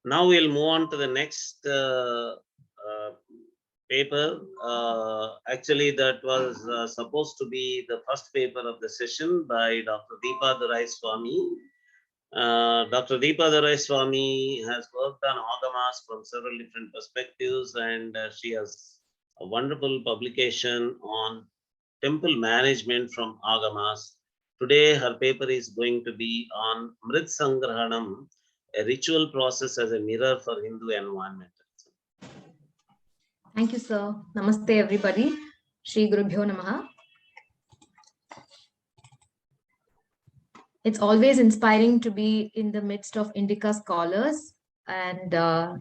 Now we'll move on to the next paper. Actually, that was supposed to be the first paper of the session by Dr. Deepa Duraiswamy. Dr. Deepa Duraiswamy has worked on agamas from several different perspectives, and she has a wonderful publication on temple management from agamas. Today, her paper is going to be on Mṛtsaṅgrahanam, a ritual process as a mirror for Hindu environmentalism. Thank you, sir. Namaste, everybody. Shri Gurubhyo Namaha. It's always inspiring to be in the midst of Indica scholars, and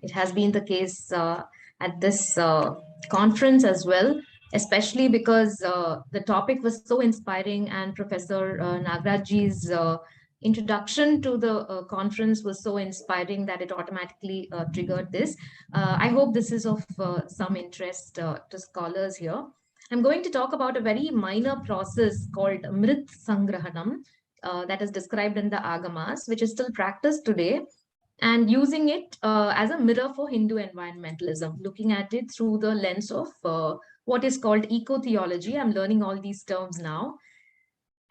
it has been the case at this conference as well, especially because the topic was so inspiring, and Professor Nagaraj's introduction to the conference was so inspiring that it automatically triggered this. I hope this is of some interest to scholars here. I'm going to talk about a very minor process called Mṛtsaṅgrahanam that is described in the Agamas, which is still practiced today, and using it as a mirror for Hindu environmentalism, looking at it through the lens of what is called eco-theology. I'm learning all these terms now.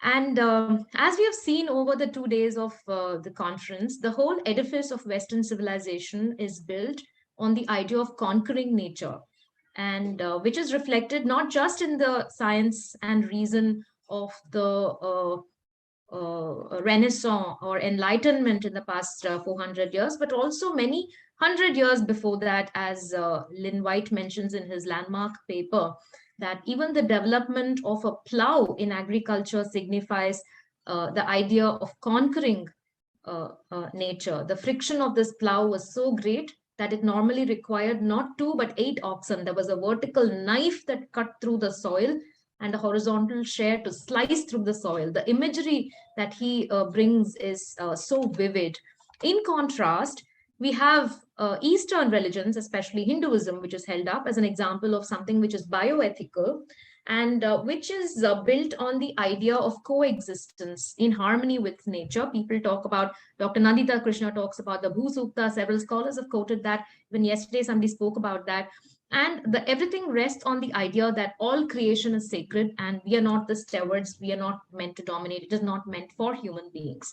And as we have seen over the 2 days of the conference, the whole edifice of Western civilization is built on the idea of conquering nature, and which is reflected not just in the science and reason of the Renaissance or Enlightenment in the past 400 years, but also many 100 years before that, as Lynn White mentions in his landmark paper, that even the development of a plow in agriculture signifies the idea of conquering nature. The friction of this plow was so great that it normally required not 2 but 8 oxen. There was a vertical knife that cut through the soil and a horizontal shear to slice through the soil. The imagery that he brings is so vivid. In contrast, we have Eastern religions, especially Hinduism, which is held up as an example of something which is bioethical and which is built on the idea of coexistence in harmony with nature. People talk about, Dr. Nandita Krishna talks about the Bhu Sukta. Several scholars have quoted that. Even yesterday, somebody spoke about that. And everything rests on the idea that all creation is sacred and we are not the stewards. We are not meant to dominate. It is not meant for human beings.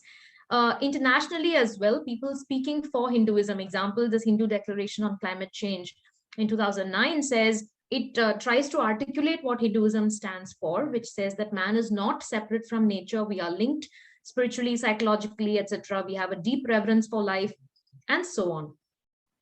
Internationally as well, people speaking for Hinduism, example, this Hindu Declaration on Climate Change in 2009 says, it tries to articulate what Hinduism stands for, which says that man is not separate from nature. We are linked spiritually, psychologically, etc. We have a deep reverence for life and so on.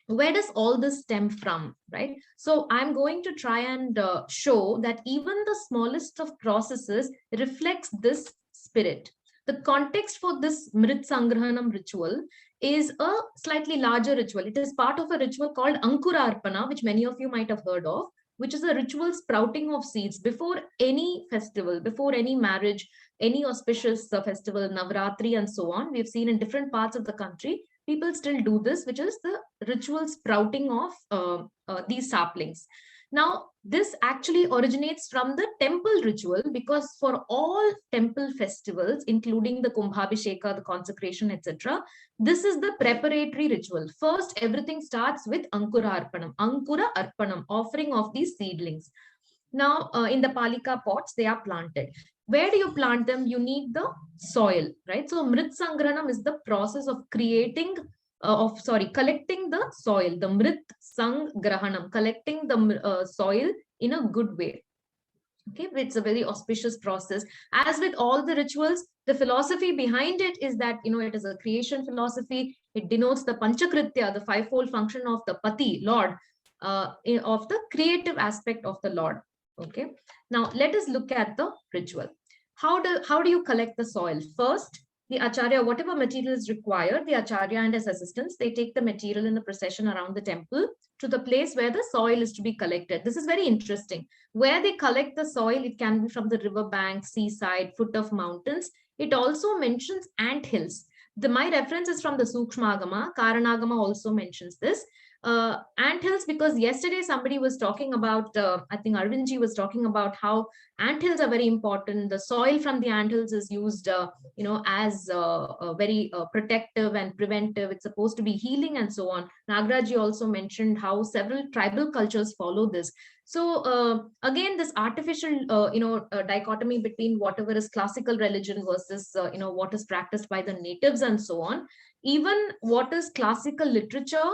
Where does all this stem from, right? So I'm going to try and show that even the smallest of processes reflects this spirit. The context for this Mṛtsaṅgrahanam ritual is a slightly larger ritual. It is part of a ritual called Ankurarpana, which many of you might have heard of, which is a ritual sprouting of seeds before any festival, before any marriage, any auspicious festival, Navratri and so on. We've seen in different parts of the country, people still do this, which is the ritual sprouting of these saplings. Now, this actually originates from the temple ritual, because for all temple festivals, including the Kumbhabhisheka, the consecration, etc., this is the preparatory ritual. First, everything starts with Ankura Arpanam, offering of these seedlings. Now, in the Palika pots, they are planted. Where do you plant them? You need the soil, right? So Mṛtsaṅgrahanam is the process of collecting the soil, the Mṛtsaṅgrahanam, collecting the soil in a good way. Okay, it's a very auspicious process. As with all the rituals, the philosophy behind it is that, it is a creation philosophy. It denotes the Panchakritya, the fivefold function of the Pati, Lord, of the creative aspect of the Lord. Okay, now let us look at the ritual. How do you collect the soil? First, the Acharya, whatever material is required, the Acharya and his assistants, they take the material in the procession around the temple to the place where the soil is to be collected. This is very interesting. Where they collect the soil, it can be from the river bank, seaside, foot of mountains. It also mentions ant hills. My reference is from the Sukshma Agama. Karanagama also mentions this. Anthills, because yesterday somebody was talking about, I think Arvindji was talking about how anthills are very important. The soil from the anthills is used, as very protective and preventive. It's supposed to be healing and so on. Nagaraji also mentioned how several tribal cultures follow this. So again, this artificial, dichotomy between whatever is classical religion versus, what is practiced by the natives and so on. Even what is classical literature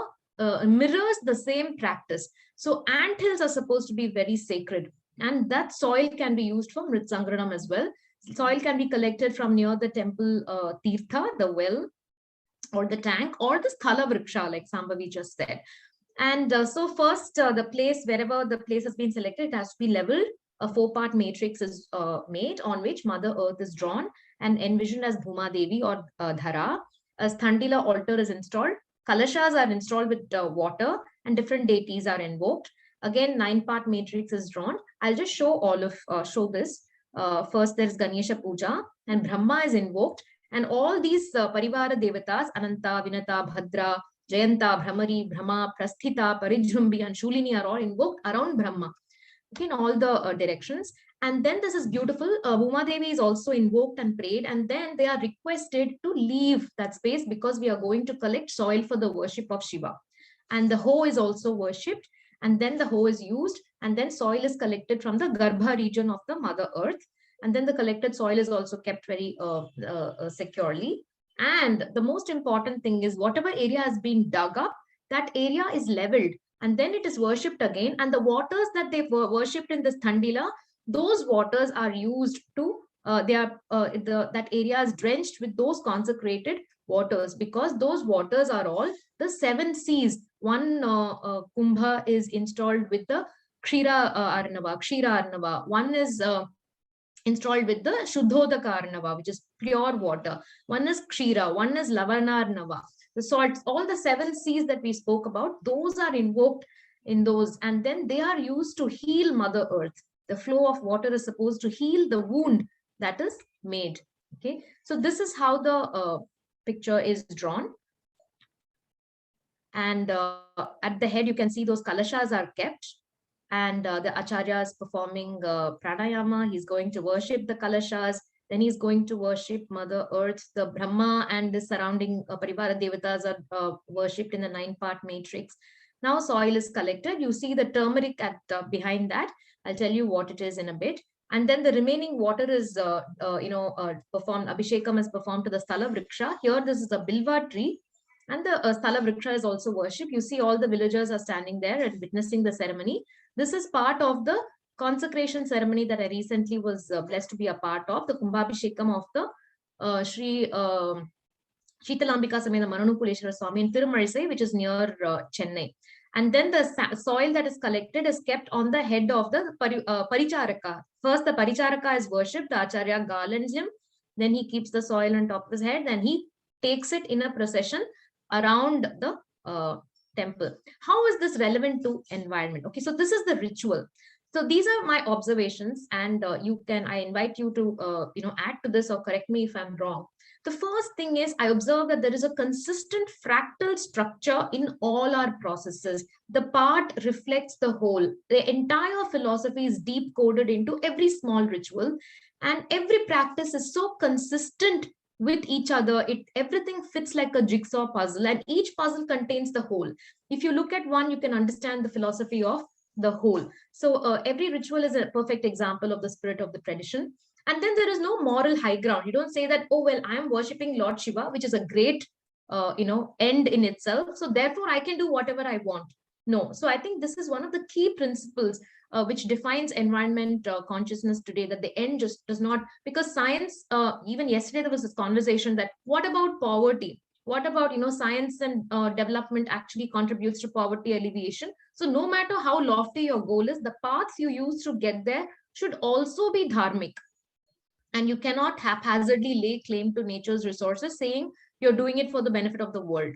mirrors the same practice. So anthills are supposed to be very sacred, and that soil can be used for Mṛtsaṅgrahanam as well. Soil can be collected from near the temple tirtha, the well or the tank, or the sthala vriksha, like Sambhavi just said. And so first, the place, wherever the place has been selected, it has to be leveled. A 4-part matrix is made on which Mother Earth is drawn and envisioned as Bhuma Devi or Dhara. A Standila altar is installed. Kalashas are installed with water, and different deities are invoked. Again, 9-part matrix is drawn. I'll just show show this. First, there's Ganesha Puja, and Brahma is invoked. And all these Parivara Devatas, Ananta, Vinata, Bhadra, Jayanta, Brahmari, Brahma, Prasthita, Parijhumbi, and Shulini are all invoked around Brahma, okay, in all the directions. And then this is beautiful. Bhuma Devi is also invoked and prayed, and then they are requested to leave that space because we are going to collect soil for the worship of Shiva. And the hoe is also worshipped, and then the hoe is used, and then soil is collected from the Garbha region of the Mother Earth. And then the collected soil is also kept very securely. And the most important thing is whatever area has been dug up, that area is leveled, and then it is worshipped again. And the waters that they were worshipped in this Thandila, those waters are used to, that area is drenched with those consecrated waters, because those waters are all the 7 seas. One kumbha is installed with the Kshira Arnava. One is installed with the Shuddhodaka Arnava, which is pure water. One is Kshira, one is Lavana Arnava. The salts, all the 7 seas that we spoke about, those are invoked in those, and then they are used to heal Mother Earth. The flow of water is supposed to heal the wound that is made. Okay, so this is how the picture is drawn. And at the head, you can see those kalashas are kept. And the acharya is performing pranayama. He's going to worship the kalashas. Then he's going to worship Mother Earth. The Brahma and the surrounding Parivara Devatas are worshipped in the 9-part matrix. Now soil is collected. You see the turmeric at behind that. I'll tell you what it is in a bit. And then the remaining water is, performed. Abhishekam is performed to the Sthala Vriksha. Here, this is a Bilva tree. And the Sthala Vriksha is also worshipped. You see all the villagers are standing there and witnessing the ceremony. This is part of the consecration ceremony that I recently was blessed to be a part of, the Kumbhabhishekam of the Sri Sheetalambika Sameda Mananukuleshwara Swami in Tirumalizai, which is near Chennai. And then the soil that is collected is kept on the head of the Paricharaka. First, the Paricharaka is worshipped, the Acharya garlands him, then he keeps the soil on top of his head, then he takes it in a procession around the temple. How is this relevant to environment? Okay, so this is the ritual. So these are my observations, and I invite you to add to this or correct me if I'm wrong. The first thing is, I observe that there is a consistent fractal structure in all our processes. The part reflects the whole. The entire philosophy is deep coded into every small ritual, and every practice is so consistent with each other. Everything fits like a jigsaw puzzle, and each puzzle contains the whole. If you look at one, you can understand the philosophy of the whole. So every ritual is a perfect example of the spirit of the tradition. And then there is no moral high ground. You don't say that, oh, well, I am worshipping Lord Shiva, which is a great, end in itself. So therefore, I can do whatever I want. No. So I think this is one of the key principles which defines environment consciousness today, that the end just does not, because science, even yesterday, there was this conversation that what about poverty? What about, science and development actually contributes to poverty alleviation? So no matter how lofty your goal is, the paths you use to get there should also be dharmic. And you cannot haphazardly lay claim to nature's resources saying you're doing it for the benefit of the world.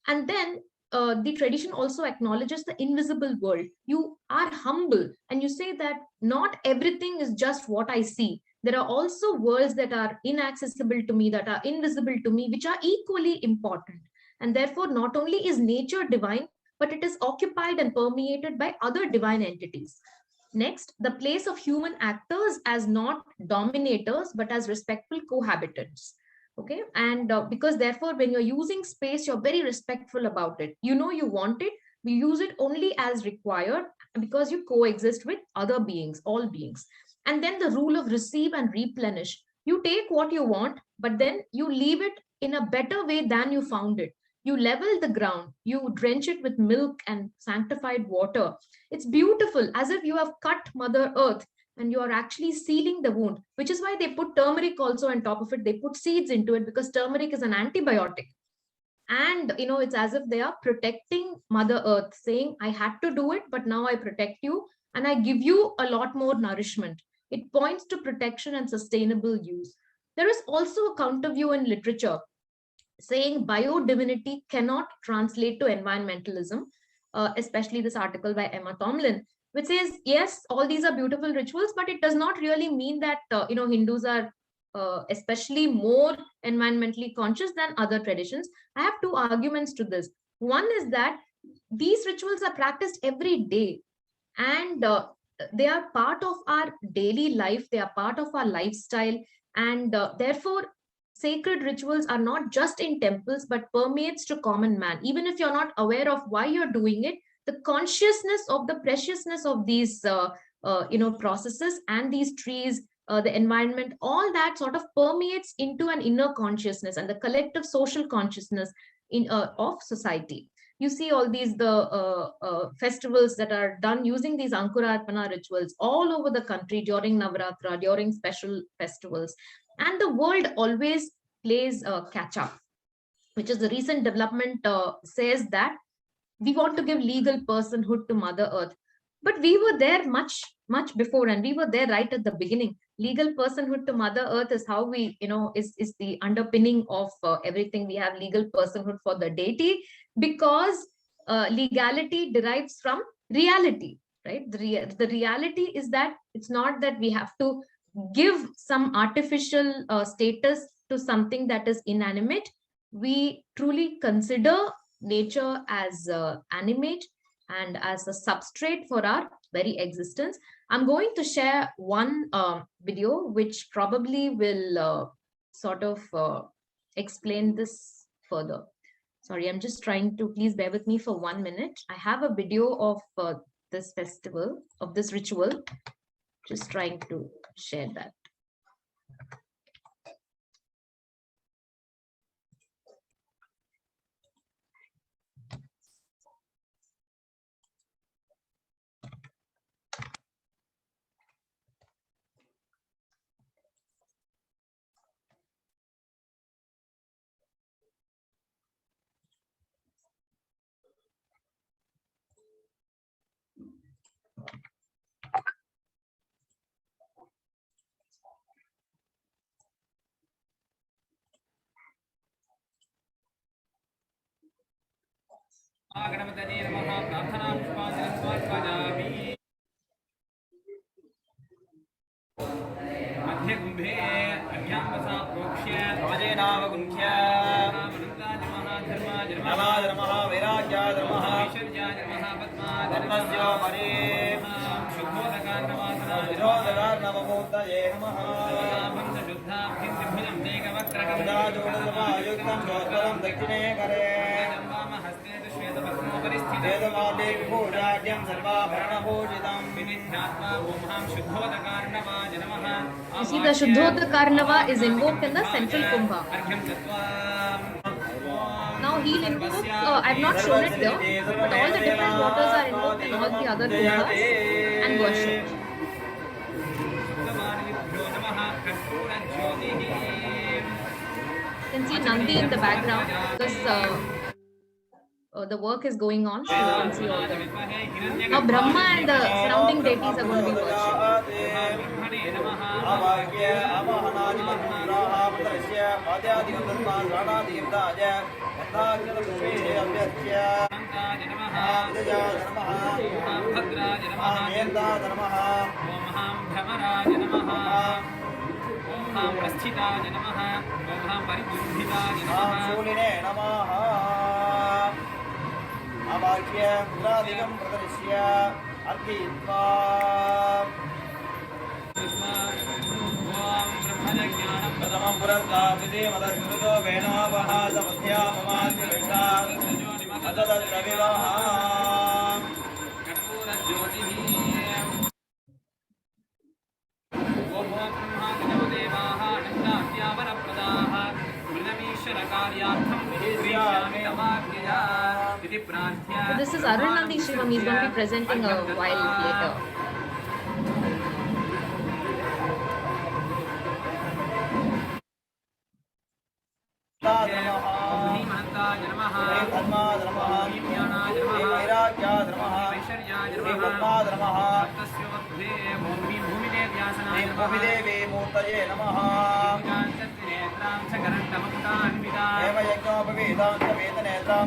And then the tradition also acknowledges the invisible world. You are humble and you say that not everything is just what I see. There are also worlds that are inaccessible to me, that are invisible to me, which are equally important. And therefore, not only is nature divine, but it is occupied and permeated by other divine entities. Next, the place of human actors as not dominators, but as respectful cohabitants. Okay, and because therefore, when you're using space, you're very respectful about it. You know you want it, we use it only as required because you coexist with other beings, all beings. And then the rule of receive and replenish. You take what you want, but then you leave it in a better way than you found it. You level the ground, you drench it with milk and sanctified water. It's beautiful, as if you have cut Mother Earth and you are actually sealing the wound, which is why they put turmeric also on top of it. They put seeds into it because turmeric is an antibiotic. And it's as if they are protecting Mother Earth, saying, I had to do it, but now I protect you and I give you a lot more nourishment. It points to protection and sustainable use. There is also a counter view in literature saying biodivinity cannot translate to environmentalism, especially this article by Emma Tomlin, which says, yes, all these are beautiful rituals, but it does not really mean that, Hindus are especially more environmentally conscious than other traditions. I have two arguments to this. One is that these rituals are practiced every day, and they are part of our daily life. They are part of our lifestyle, and therefore, sacred rituals are not just in temples, but permeates to common man. Even if you're not aware of why you're doing it, the consciousness of the preciousness of these, processes and these trees, the environment, all that sort of permeates into an inner consciousness and the collective social consciousness of society. You see all these festivals that are done using these Ankurarpana rituals all over the country during Navratra, during special festivals. And the world always plays catch up, which is the recent development says that we want to give legal personhood to Mother Earth. But we were there much, much before, and we were there right at the beginning. Legal personhood to Mother Earth is how we, is the underpinning of everything. We have legal personhood for the deity because legality derives from reality, right? The reality is that it's not that we have to give some artificial status to something that is inanimate. We truly consider nature as animate and as a substrate for our very existence. I'm going to share one video which probably will sort of explain this further. Sorry, I'm just trying to, please bear with me for 1 minute. I have a video of this festival, of this ritual, just trying to share that. You see, the Shuddhodakarnava is invoked in the central Kumbha. Now he'll invoke, I've not shown it there, but all the different waters are invoked in all the other Kumbhas and worshipped. You can see Nandi in the background because the work is going on, so you can see all the... Now Brahma and the surrounding deities are going to be worshipped. अवाक्य मुद्रादिकं प्रदर्श्य अर्घयित्वा प्रथमं पुरस्तादिते मदस्मृतो वेणावः समध्यापमास्य विष्टात् अतदद्रविवः So this is Arunandi Shivam. He's going to be presenting a while later. भूमिदेवी मूर्तये नमः देवयज्ञोपवेदान्तवेदनेत्रां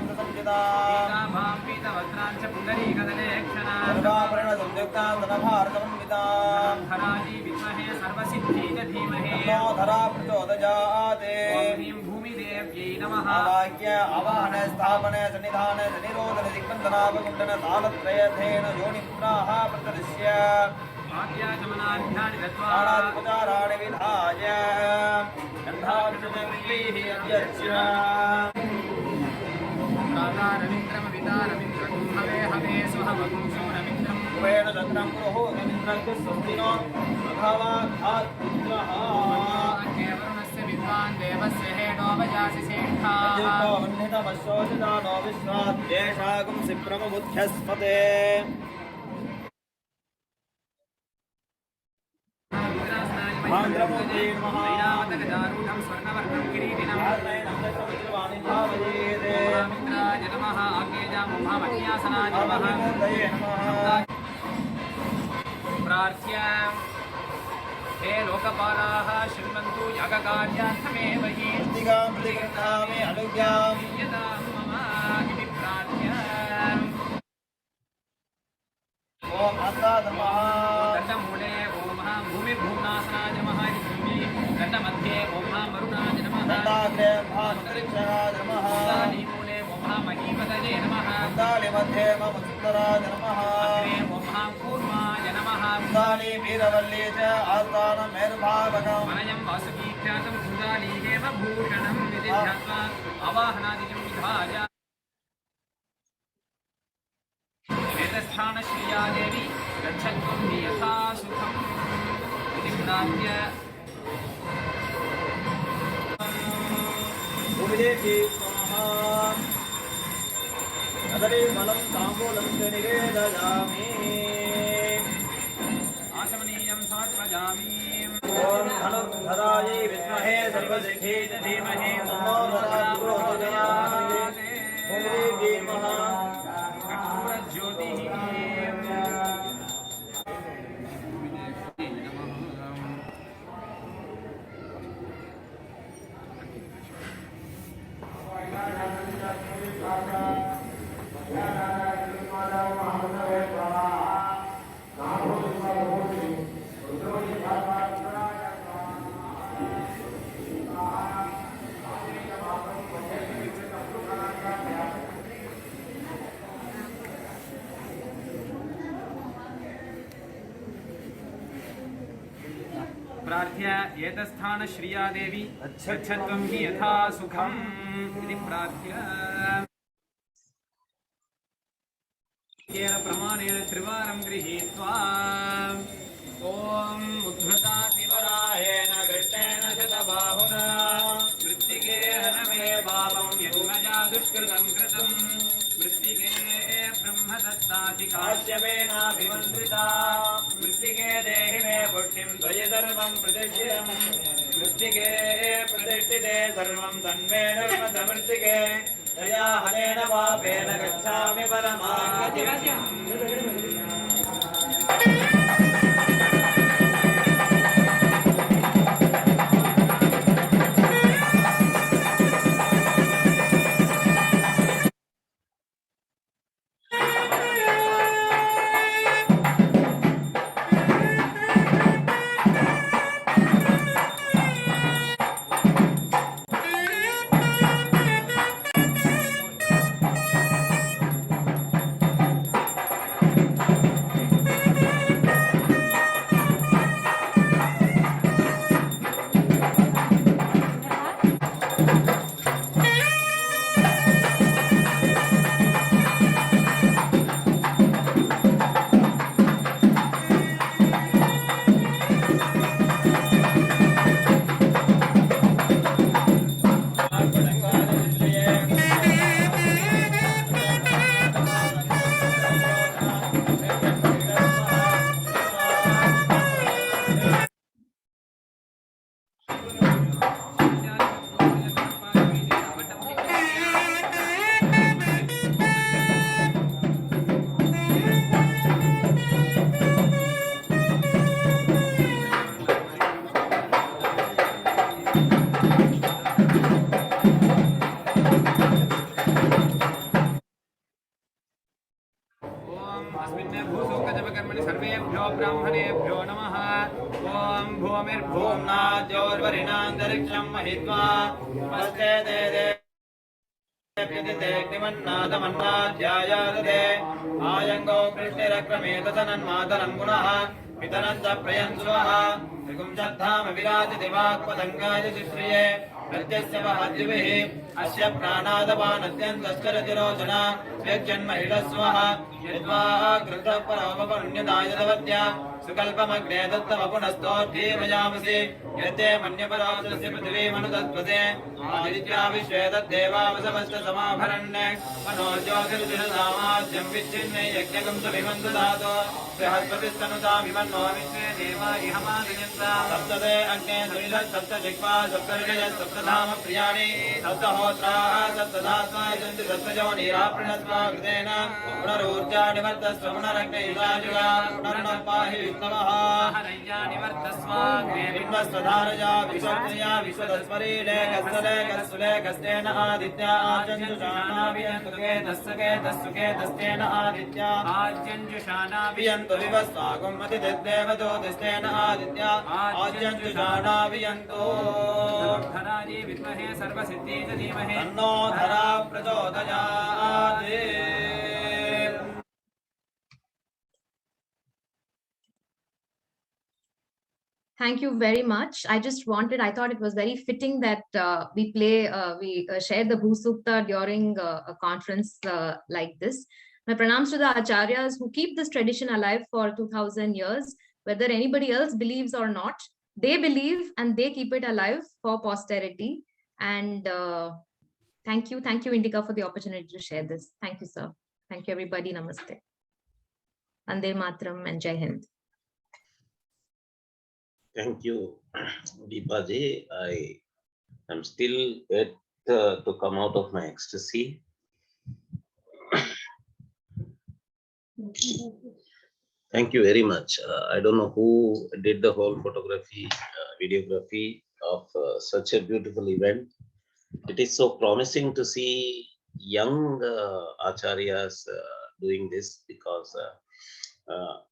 सर्वाभरणसंयुक्तां धनभारतमन्वितां धरा प्रचोदयात् आवाह्य आवाहन स्थापन सन्निधान निरोधन दिग्बन्धनावकुण्डन तालत्रयथेन योनिमुद्राः प्रदर्श्य आणादिपचाराणि विधाय गन्धाभिषेकैः अध्यक्ष्य कुबेर चन्द्रं पुरुहो रवीन्द्रं स्वस्तिनो अभवाघात्पुत्रः देवस्य हेडोवयासि सेष्ठाः वह्नितमशोषितानो विश्वात् येषागुं सिप्रममुख्यस्पते आन्द्रमूर्ते नमः ऐरावतगदारूढं स्वर्णवर्णं किरीटिनं वज्रवाणि भावयेते मित्राय नमः आज्ञेयामुमामन्यासनाय नमः प्रार्थ्य हे लोकपालाः शृण्वन्तु यागकार्यार्थमेव हि प्रतिगां प्रतिगृह्णामि अनुज्ञां यदां मम इति प्रार्थ्य ॐ अस्तात् नमः दण्डमूले ॐ भूमिर्भूम्नासनाय नमः इति भूमि दण्डमध्ये ॐ वरुणाय नमः दण्डाग्रे भान्तरिक्षाय नमः दालीमूले ॐ महीपतये नमः दालिमध्ये मम सुन्दराय नमः अग्रे ॐ कूर्माय नमः दाली वीरवल्ली च आस्थानं मेरुभावकं वनयं वासुकीख्यातं सुदालीहेम भूषणं इति ध्यात्वा आवाहनादिकं विधाय वेदस्थानश्रिया देवी गच्छत्वं हि यथा सुखम् इति प्रार्थ्य भूमिदेवी स्वाहा कदलीफलं ताम्बूलं च निवेदयामि आचमनीयं समर्पयामि ॐ धनुर्धरायै विद्महे सर्वसिद्धे च धीमहि तन्नो प्रचोदयात् भूमिदेवी नमः कर्पूरज्योतिः प्रार्थ्य एतस्थान श्रिया देवी गच्छत्वं हि यथा सुखम् इति प्रार्थ्य प्रमाणेन त्रिवारं गृहीत्वा ॐ उद्धृता शिवरायेण कृष्णेन शतबाहुना मृत्तिके हनमे भावं यन्मया दुष्कृतं कृतं मृत्तिके ब्रह्मदत्तासि काश्यपेनाभिमन्त्रिता मृत्तिके देहि मे पुष्टिं त्वयि सर्वं प्रतिष्ठितं मृत्तिके प्रतिष्ठिते सर्वं तन्मे निर्मतमृत्तिके तया हनेन पापेन गच्छामि परमागतिम् अस्मिन् भूसूकजपकर्मणि सर्वेभ्यो ब्राह्मणेभ्यो नमः ॐ भूमिर्भूम्नाद्योर्वरिणान्तरिक्षं महित्वा पश्चे दे ग्निमन्नादमन्नाध्यायादते आयङ्गो कृष्णिरक्रमे तदनन्मातरं पुनः पितरं च प्रयन्स्वः त्रिपुंशद्धाम विराजति वाक्पतङ्गाय शिश्रिये प्रत्यस्य वहाद्युभिः अस्य प्राणादपानद्यन्तश्चरतिरोचना व्यक्षन्महिषस्वः यद्वा कृतपरोपपुण्यदाय दवत्या सुकल्पमग्ने दत्तमपुनस्तोद्धीमयामसि यद्दे मन्यपराजस्य पृथिवीमनुदत्वते आदित्या विश्वे तद्देवावसमश्च समाभरन् मनोज्योतिर्दिशसामाद्यं विच्छिन्ने यज्ञकं च विमन्ददातो बृहस्पतिस्तनुतामिमन्नो विश्वे देवा इहमादयन्ता सप्तदे अग्ने सुनिधः सप्तजिह्वा सप्तऋषयः सप्तधाम प्रियाणि सप्तहोत्राः सप्तधात्मा यजन्ति सप्तयोनिराप्रणस्वा कृतेन पुनरूर्जा निवर्तस्व पुनरग्ने इषाजुगा पुनर्नः पाहि विष्णवः विश्वस्वधारया विश्वज्ञया विश्वदस्मरीले कस्तले कस्तुले कस्तेन आदित्या आजन्जुषाणाभियन्तुके तस्तेन आदित्या आजन्जुषाणाभियन्तु विवस्वागुं मतिदेवतो दिस्तेन आदित्या आजन्जुषाणाभियन्तु धराजी विद्महे सर्वसिद्धि च धीमहि तन्नो धरा प्रचोदयात्। Thank you very much. I thought it was very fitting that we share the Bhusukta during a conference like this. My pranams to the Acharyas who keep this tradition alive for 2000 years, whether anybody else believes or not, they believe and they keep it alive for posterity. And thank you, Indika, for the opportunity to share this. Thank you, sir. Thank you, everybody. Namaste. Vande Matram and Jai Hind. Thank you, Deepa ji. I am still yet to come out of my ecstasy. Thank you very much. I don't know who did the whole photography, videography of such a beautiful event. It is so promising to see young acharyas doing this, because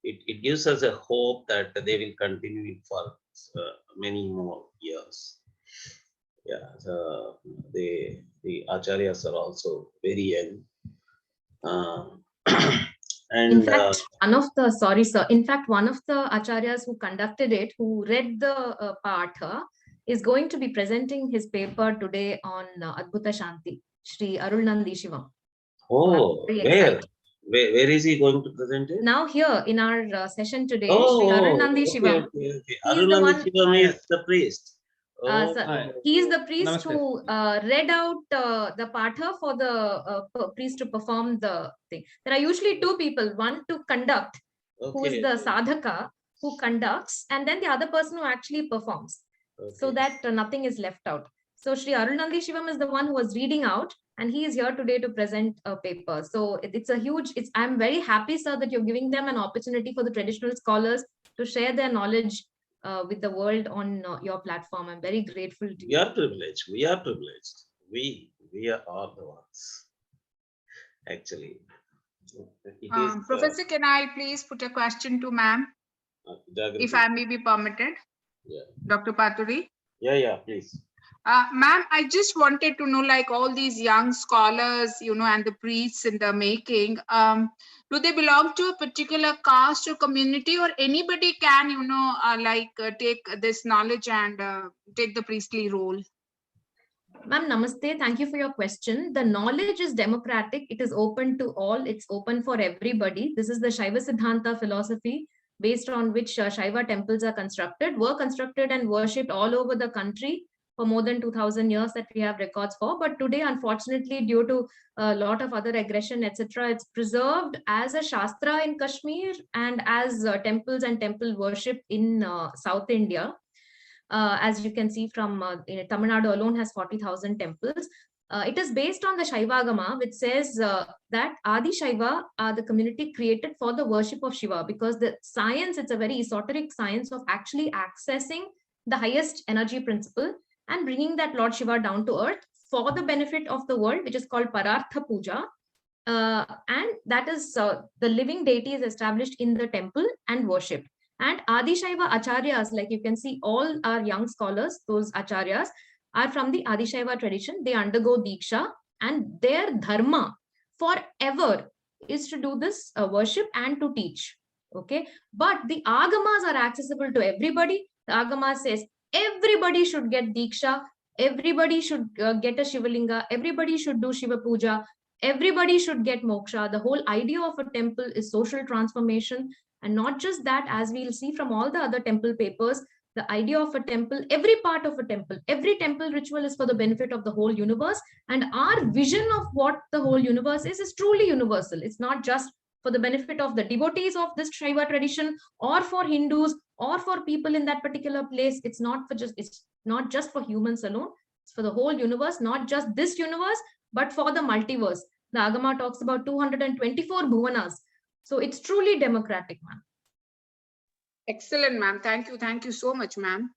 it gives us a hope that they will continue it for many more years. Yeah, the acharyas are also very young. And in fact, one of the acharyas who conducted it, who read the Patha, is going to be presenting his paper today on Adbhuta Shanti, Shri Arulnandi Shivam. Oh, where is he going to present it? Now here in our session today, Shri Arulnandi Shivam. Okay. Arulnandi Shivam is the priest. He is the priest who read out the Patha for the priest to perform the thing. There are usually two people, one to conduct, who is the sadhaka, who conducts, and then the other person who actually performs, so that nothing is left out. So Shri Arulnandi Shivam is the one who was reading out, and he is here today to present a paper. So it's a huge, I'm very happy, sir, that you're giving them an opportunity for the traditional scholars to share their knowledge with the world on your platform. I'm very grateful to you. We are privileged. We are privileged. We are all the ones. Actually. Professor, can I please put a question to ma'am? If I may be permitted? Yeah. Dr. Paturi? Yeah, please. Ma'am, I just wanted to know, like all these young scholars, and the priests in the making, do they belong to a particular caste or community, or anybody can, take this knowledge and take the priestly role? Ma'am, namaste. Thank you for your question. The knowledge is democratic. It is open to all. It's open for everybody. This is the Shaiva Siddhanta philosophy based on which Shaiva temples are constructed, were constructed and worshipped all over the country for more than 2000 years that we have records for. But today, unfortunately, due to a lot of other aggression, etc., it's preserved as a Shastra in Kashmir and as temples and temple worship in South India. As you can see from Tamil Nadu alone has 40,000 temples. It is based on the Shaivagama, which says that Adi Shaiva are the community created for the worship of Shiva, because the science, it's a very esoteric science of actually accessing the highest energy principle and bringing that Lord Shiva down to earth for the benefit of the world, which is called Parartha Puja. and that is the living deity is established in the temple and worshipped. And Adishaiva acharyas, like you can see, all our young scholars, those acharyas are from the Adishaiva tradition. They undergo diksha, and their dharma forever is to do this worship and to teach. Okay, but the agamas are accessible to everybody. The agama says everybody should get diksha, everybody should get a shivalinga, everybody should do shiva puja, everybody should get moksha. The whole idea of a temple is social transformation. And not just that, as we'll see from all the other temple papers, the idea of a temple, every part of a temple, every temple ritual is for the benefit of the whole universe. And our vision of what the whole universe is truly universal. It's not just for the benefit of the devotees of this Shaiva tradition, or for Hindus, or for people in that particular place. It's not just for humans alone. It's for the whole universe, not just this universe, but for the multiverse. The Agama talks about 224 bhuvanas. So it's truly democratic, ma'am. Excellent, ma'am. Thank you. Thank you so much, ma'am.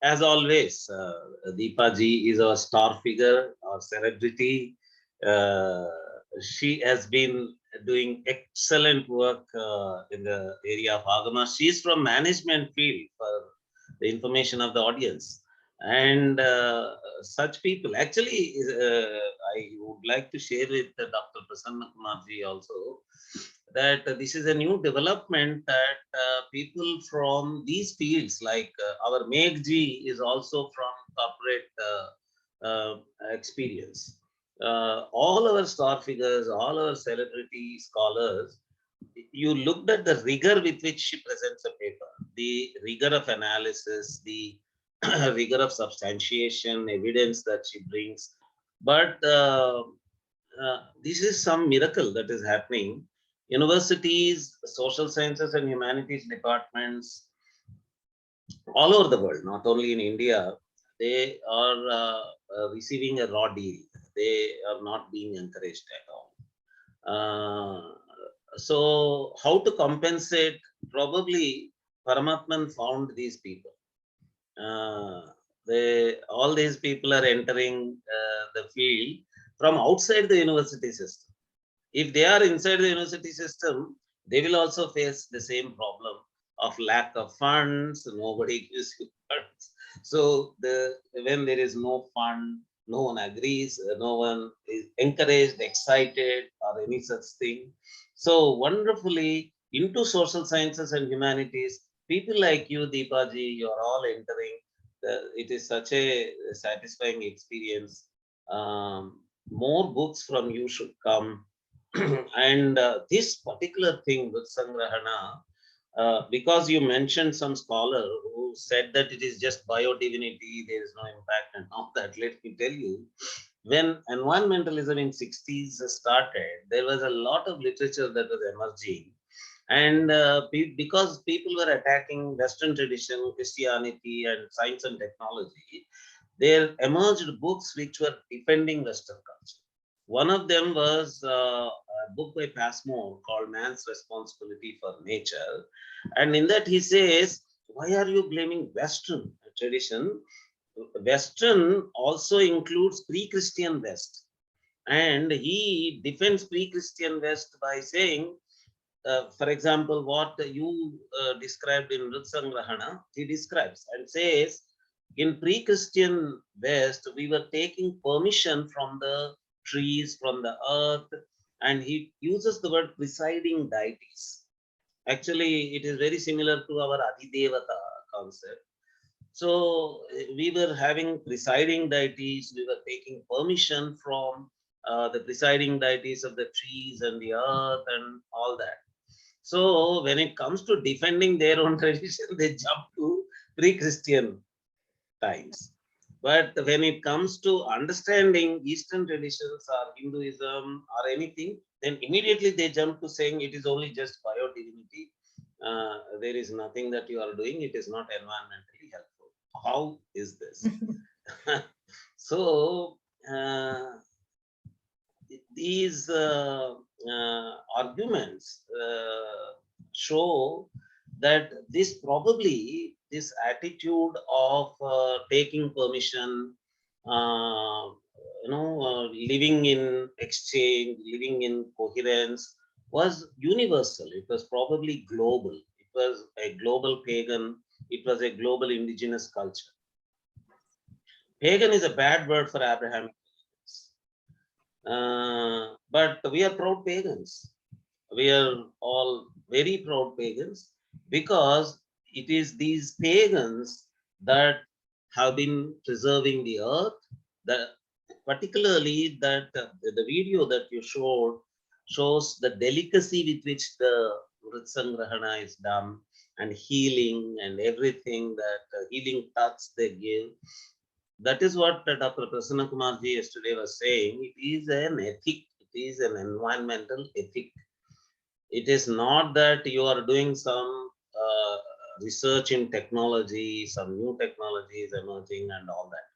As always, Deepa ji is our star figure, our celebrity. She has been doing excellent work in the area of Agama. She is from management field, for the information of the audience. And such people, actually, I would like to share with Dr. Prasanna Kumar ji also, that this is a new development, that people from these fields, like our Megh ji is also from corporate experience. All our star figures, all our celebrity scholars, you looked at the rigor with which she presents a paper, the rigor of analysis, the rigor of substantiation, evidence that she brings. But this is some miracle that is happening. Universities, social sciences and humanities departments all over the world, not only in India, they are receiving a raw deal. They are not being encouraged at all. So how to compensate? Probably Paramatman found these people. All these people are entering the field from outside the university system. If they are inside the university system, they will also face the same problem of lack of funds. Nobody gives you funds. So when there is no fund, no one agrees, no one is encouraged, excited, or any such thing. So wonderfully into social sciences and humanities, people like you, Deepa ji, you are all entering. It is such a satisfying experience. More books from you should come. And this particular thing, Mṛtsaṅgrahana, because you mentioned some scholar who said that it is just biodivinity, there is no impact and all that. Let me tell you, when environmentalism in 60s started, there was a lot of literature that was emerging. And because people were attacking Western tradition, Christianity, and science and technology, there emerged books which were defending Western culture. One of them was a book by Passmore called Man's Responsibility for Nature. And in that he says, why are you blaming Western tradition? Western also includes pre-Christian West. And he defends pre-Christian West by saying, for example, what you described in Mṛtsaṅgrahanam, he describes and says, in pre-Christian West, we were taking permission from the trees, from the earth, and he uses the word presiding deities. Actually, it is very similar to our Adidevata concept. So we were having presiding deities, we were taking permission from the presiding deities of the trees and the earth and all that. So when it comes to defending their own tradition, they jump to pre-Christian times. But when it comes to understanding Eastern traditions or Hinduism or anything, then immediately they jump to saying it is only just biodivinity. There is nothing that you are doing. It is not environmentally helpful. How is this? So these arguments show that this attitude of taking permission living in exchange, living in coherence was universal. It was probably global. It was a global pagan. It was a global indigenous culture. Pagan is a bad word for Abrahamic religions. But we are proud pagans. We are all very proud pagans because it is these pagans that have been preserving the earth. Particularly that the video that you showed shows the delicacy with which the Mṛtsaṅgrahana is done, and healing and everything, that healing touch they give. That is what Dr. Prasanna Kumarji yesterday was saying. It is an ethic. It is an environmental ethic. It is not that you are doing some research in technology, some new technologies emerging and all that.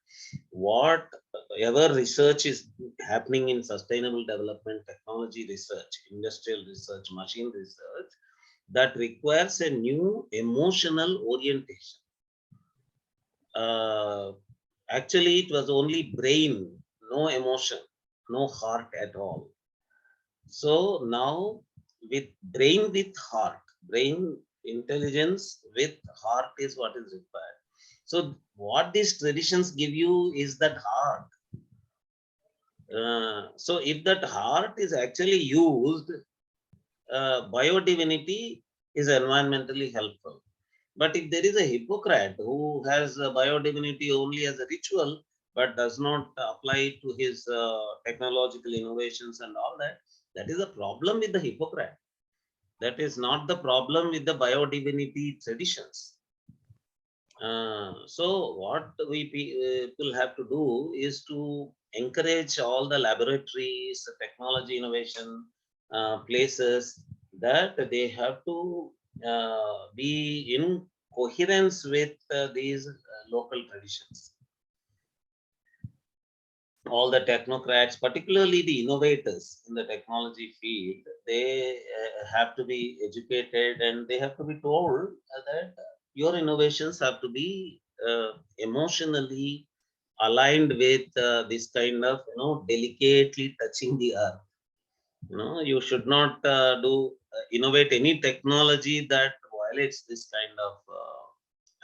Whatever research is happening in sustainable development, technology research, industrial research, machine research, that requires a new emotional orientation. Actually, it was only brain, no emotion, no heart at all. So now with brain with heart, brain intelligence with heart is what is required. So what these traditions give you is that heart. So if that heart is actually used, biodivinity is environmentally helpful. But if there is a hypocrite who has biodivinity only as a ritual, but does not apply it to his technological innovations and all that, that is a problem with the hypocrite. That is not the problem with the biodivinity traditions. So what we people have to do is to encourage all the laboratories, technology innovation places, that they have to be in coherence with these local traditions. All the technocrats, particularly the innovators in the technology field, they have to be educated, and they have to be told that your innovations have to be emotionally aligned with this kind of, delicately touching the earth. You should not innovate any technology that violates this kind of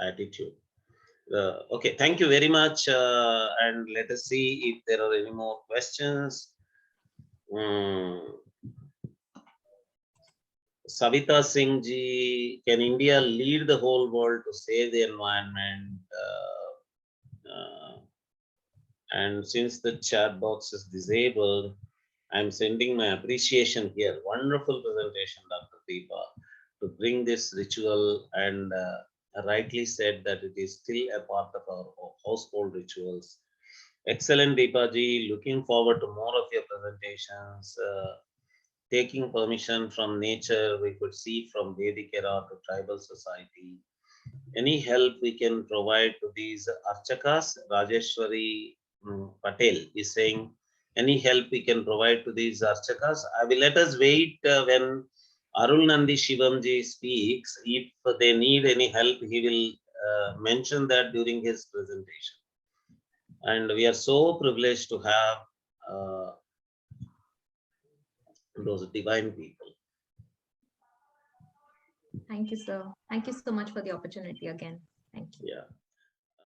attitude. Okay, thank you very much. And let us see if there are any more questions. Savita Singh ji, can India lead the whole world to save the environment? And since the chat box is disabled, I'm sending my appreciation here. Wonderful presentation, Dr. Deepa, to bring this ritual, and rightly said that it is still a part of our household rituals. Excellent, Deepa ji. Looking forward to more of your presentations. Taking permission from nature, we could see from Vedic era to tribal society. Any help we can provide to these Archakas? Rajeshwari Patel is saying, any help we can provide to these Archakas? I will let us wait when Arul Nandi Shivamji speaks. If they need any help, he will mention that during his presentation. And we are so privileged to have those divine people. Thank you, sir. Thank you so much for the opportunity again. Thank you. Yeah.